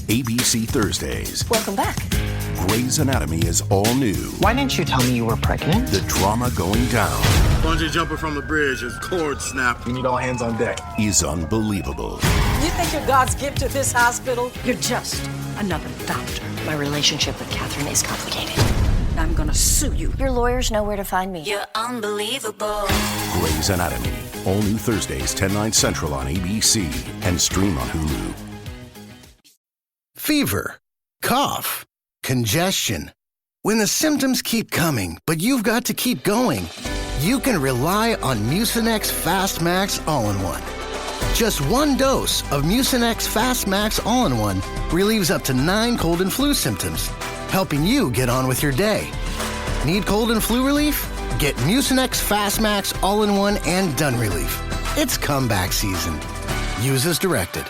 ABC Thursdays. Welcome back. Grey's Anatomy is all new. Why didn't you tell me you were pregnant? The drama going down Bungee jumping from the bridge, his cord snapped. We need all hands on deck. is unbelievable. You think you're God's gift to this hospital? You're just another doctor. My relationship with Catherine is complicated. I'm gonna sue you. Your lawyers know where to find me. You're unbelievable. Grey's Anatomy. All new Thursdays, 10/9 Central on ABC and stream on Hulu. Fever, cough, congestion. When the symptoms keep coming, but you've got to keep going, you can rely on Mucinex Fast Max All-in-One. Just one dose of Mucinex Fast Max All-in-One relieves up to 9 cold and flu symptoms, helping you get on with your day. Need cold and flu relief? Get Mucinex Fast Max All-in-One and Done Relief. It's comeback season. Use as directed.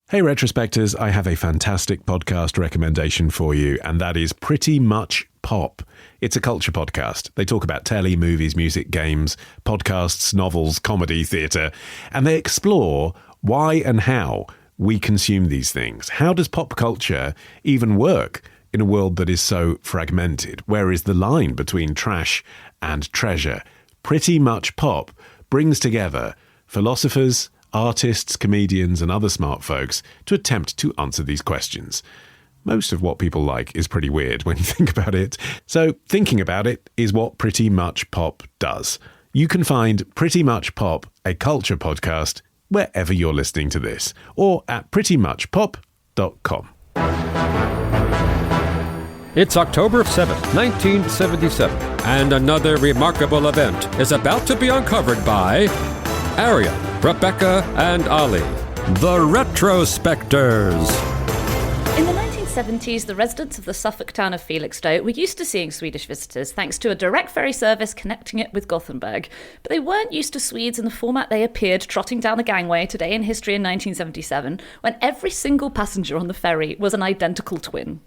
Hey Retrospectors, I have a fantastic podcast recommendation for you, and that is Pretty Much Pop. It's a culture podcast. They talk about telly, movies, music, games, podcasts, novels, comedy, theatre, and they explore why and how we consume these things. How does pop culture even work in a world that is so fragmented? Where is the line between trash and treasure? Pretty Much Pop brings together philosophers, artists, comedians, and other smart folks to attempt to answer these questions. Most of what people like is pretty weird when you think about it. So thinking about it is what Pretty Much Pop does. You can find Pretty Much Pop, a culture podcast, wherever you're listening to this, or at prettymuchpop.com. It's October 7th, 1977, and another remarkable event is about to be uncovered by Ariel, Rebecca, and Ali, the Retrospectors. In the 1970s, the residents of the Suffolk town of Felixstowe were used to seeing Swedish visitors thanks to a direct ferry service connecting it with Gothenburg. But they weren't used to Swedes in the format they appeared trotting down a gangway today in history in 1977, when every single passenger on the ferry was an identical twin.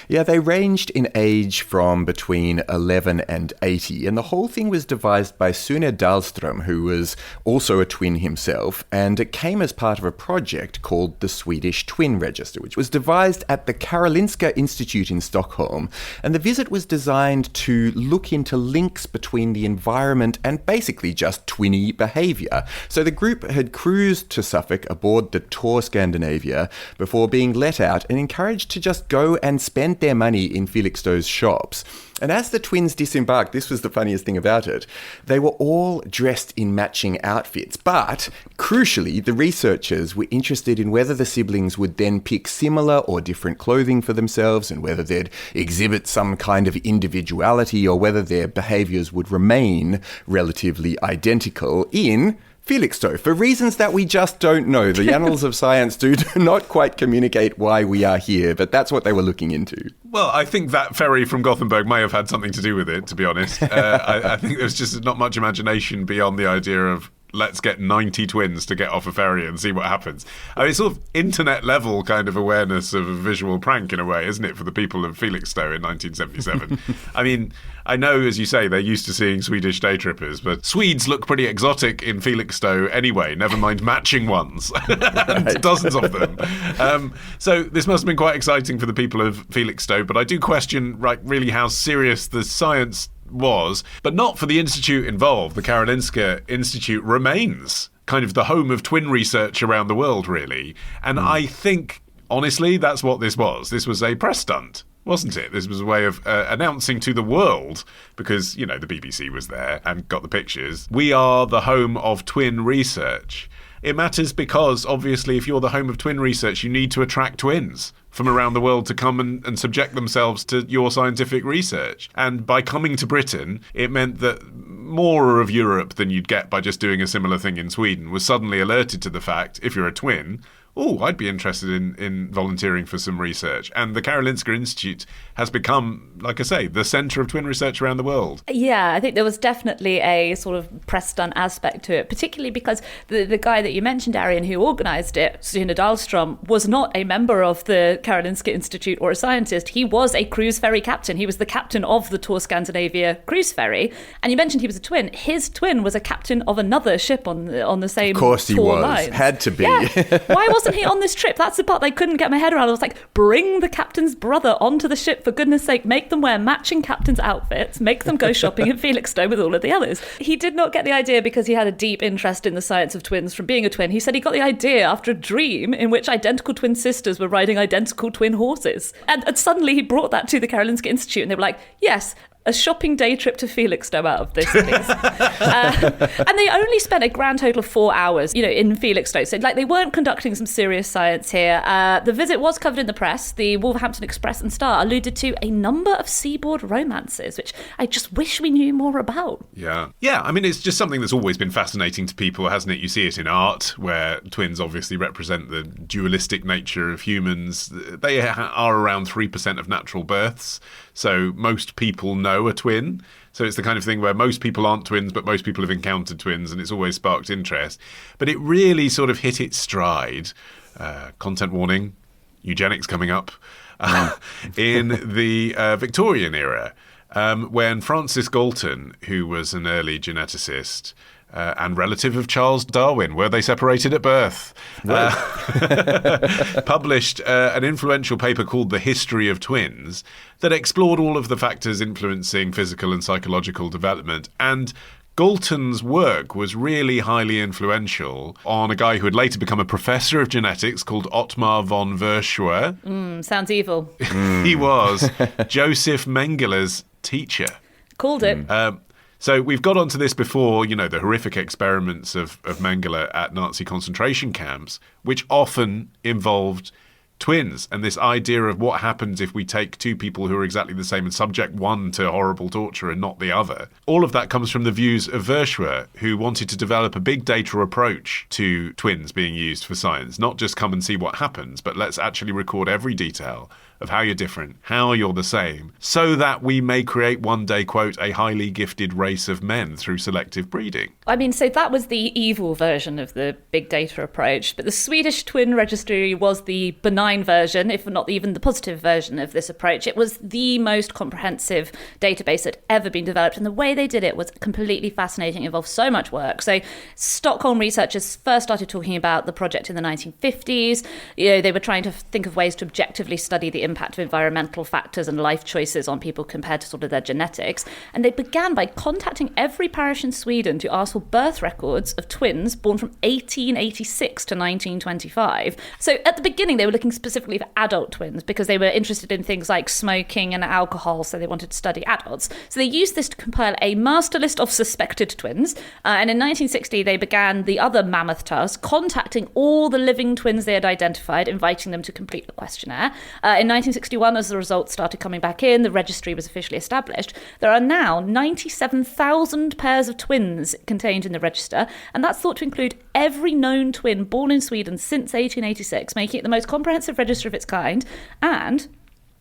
Yeah, they ranged in age from between 11 and 80, and the whole thing was devised by Sune Dahlström, who was also a twin himself, and it came as part of a project called the Swedish Twin Register, which was devised at the Karolinska Institute in Stockholm, and the visit was designed to look into links between the environment and basically just twinny behaviour. So the group had cruised to Suffolk aboard the Tour Scandinavia before being let out and encouraged to just go and spend their money in Felixstowe's shops. And as the twins disembarked, this was the funniest thing about it, they were all dressed in matching outfits. But, crucially, the researchers were interested in whether the siblings would then pick similar or different clothing for themselves and whether they'd exhibit some kind of individuality or whether their behaviours would remain relatively identical in Felixstowe, for reasons that we just don't know. The annals of science do not quite communicate why we are here, but that's what they were looking into. Well, I think that ferry from Gothenburg may have had something to do with it, to be honest. I think there's just not much imagination beyond the idea of let's get 90 twins to get off a ferry and see what happens. I mean, it's sort of internet level kind of awareness of a visual prank in a way, isn't it, for the people of Felixstowe in 1977? I mean, I know, as you say, they're used to seeing Swedish day trippers, but Swedes look pretty exotic in Felixstowe anyway, never mind matching ones. Right. Dozens of them. So this must have been quite exciting for the people of Felixstowe, but I do question, really how serious the science was, but not for the institute involved. The Karolinska Institute remains kind of the home of twin research around the world, really. And I think, honestly, that's what this was. This was a press stunt, wasn't it? This was a way of announcing to the world, because, the BBC was there and got the pictures, we are the home of twin research. It matters because, obviously, if you're the home of twin research, you need to attract twins from around the world to come and subject themselves to your scientific research. And by coming to Britain, it meant that more of Europe than you'd get by just doing a similar thing in Sweden was suddenly alerted to the fact, if you're a twin, I'd be interested in volunteering for some research. And the Karolinska Institute has become, like I say, the centre of twin research around the world. Yeah, I think there was definitely a sort of press stunt aspect to it, particularly because the guy that you mentioned, Arian, who organised it, Sune Dahlström, was not a member of the Karolinska Institute or a scientist. He was a cruise ferry captain. He was the captain of the Tour Scandinavia cruise ferry. And you mentioned he was a twin. His twin was a captain of another ship on the same Of course he was. lines. Had to be. Yeah. Why wasn't constantly on this trip. That's the part I couldn't get my head around. I was like, bring the captain's brother onto the ship, for goodness sake. Make them wear matching captain's outfits. Make them go shopping in Felixstowe with all of the others. He did not get the idea because he had a deep interest in the science of twins from being a twin. He said he got the idea after a dream in which identical twin sisters were riding identical twin horses. And suddenly he brought that to the Karolinska Institute, and they were like, yes, a shopping day trip to Felixstowe out of this, please. And they only spent a grand total of 4 hours, in Felixstowe. So, they weren't conducting some serious science here. The visit was covered in the press. The Wolverhampton Express and Star alluded to a number of seaboard romances, which I just wish we knew more about. Yeah. Yeah, I mean, it's just something that's always been fascinating to people, hasn't it? You see it in art, where twins obviously represent the dualistic nature of humans. They are around 3% of natural births. So most people know a twin. So it's the kind of thing where most people aren't twins, but most people have encountered twins, and it's always sparked interest. But it really sort of hit its stride. Content warning, eugenics coming up. In the Victorian era, when Francis Galton, who was an early geneticist, and relative of Charles Darwin, were they separated at birth? Right. Published an influential paper called The History of Twins that explored all of the factors influencing physical and psychological development. And Galton's work was really highly influential on a guy who would later become a professor of genetics called Ottmar von Verschuer. Sounds evil. He was Joseph Mengeler's teacher. Called it. So we've got onto this before, the horrific experiments of Mengele at Nazi concentration camps, which often involved twins, and this idea of what happens if we take two people who are exactly the same and subject one to horrible torture and not the other. All of that comes from the views of Verschuer, who wanted to develop a big data approach to twins being used for science, not just come and see what happens, but let's actually record every detail of how you're different, how you're the same, so that we may create one day, quote, a highly gifted race of men through selective breeding. I mean, so that was the evil version of the big data approach, but the Swedish Twin Registry was the benign version, if not even the positive version of this approach. It was the most comprehensive database that ever been developed, and the way they did it was completely fascinating. It involved so much work. So Stockholm researchers first started talking about the project in the 1950s. They were trying to think of ways to objectively study the impact of environmental factors and life choices on people compared to sort of their genetics. And they began by contacting every parish in Sweden to ask for birth records of twins born from 1886 to 1925. So at the beginning, they were looking specifically for adult twins because they were interested in things like smoking and alcohol, so they wanted to study adults. So they used this to compile a master list of suspected twins. And in 1960, they began the other mammoth task, contacting all the living twins they had identified, inviting them to complete a questionnaire. In 1961, as the results started coming back in, the registry was officially established. There are now 97,000 pairs of twins contained in the register, and that's thought to include every known twin born in Sweden since 1886, making it the most comprehensive register of its kind. And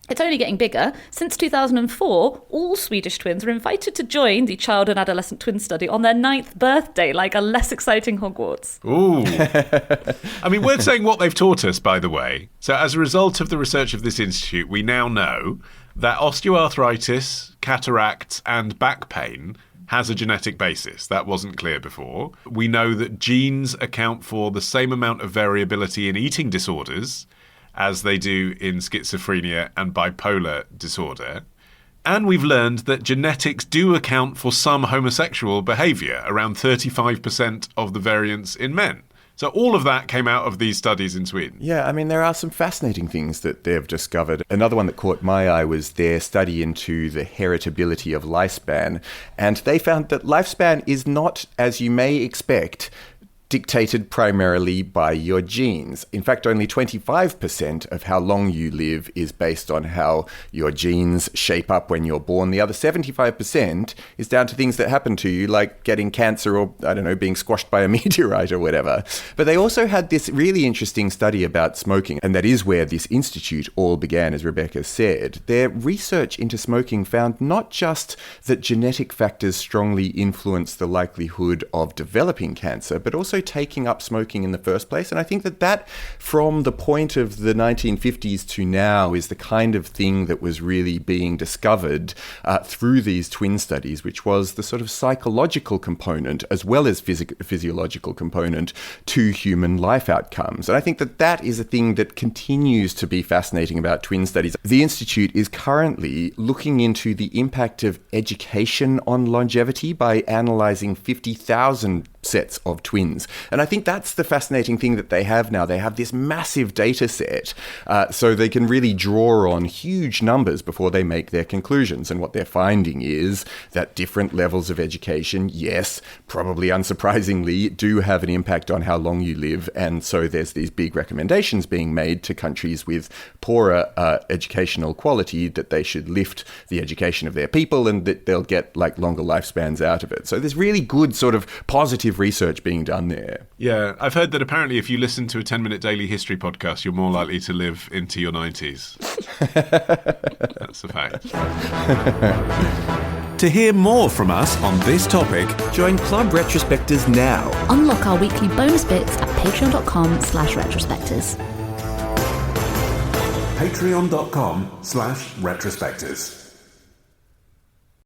it's only getting bigger. Since 2004, all Swedish twins were invited to join the child and adolescent twin study on their 9th birthday, like a less exciting Hogwarts. Ooh. I mean, worth saying what they've taught us, by the way. So as a result of the research of this institute, we now know that osteoarthritis, cataracts, and back pain has a genetic basis. That wasn't clear before. We know that genes account for the same amount of variability in eating disorders as they do in schizophrenia and bipolar disorder. And we've learned that genetics do account for some homosexual behaviour, around 35% of the variance in men. So all of that came out of these studies in Sweden. Yeah, I mean, there are some fascinating things that they've discovered. Another one that caught my eye was their study into the heritability of lifespan. And they found that lifespan is not, as you may expect, dictated primarily by your genes. In fact, only 25% of how long you live is based on how your genes shape up when you're born. The other 75% is down to things that happen to you, like getting cancer or, being squashed by a meteorite or whatever. But they also had this really interesting study about smoking, and that is where this institute all began, as Rebecca said. Their research into smoking found not just that genetic factors strongly influence the likelihood of developing cancer, but also also taking up smoking in the first place. And I think that from the point of the 1950s to now is the kind of thing that was really being discovered through these twin studies, which was the sort of psychological component as well as physiological component to human life outcomes. And I think that is a thing that continues to be fascinating about twin studies. The Institute is currently looking into the impact of education on longevity by analysing 50,000 sets of twins. And I think that's the fascinating thing that they have now. They have this massive data set, so they can really draw on huge numbers before they make their conclusions. And what they're finding is that different levels of education, yes, probably unsurprisingly, do have an impact on how long you live. And so there's these big recommendations being made to countries with poorer educational quality that they should lift the education of their people and that they'll get like longer lifespans out of it. So there's really good sort of positive research being done there. Yeah, I've heard that apparently if you listen to a 10-minute daily history podcast, you're more likely to live into your 90s. That's a fact. To hear more from us on this topic, join Club Retrospectors now. Unlock our weekly bonus bits at patreon.com/retrospectors. Patreon.com/retrospectors.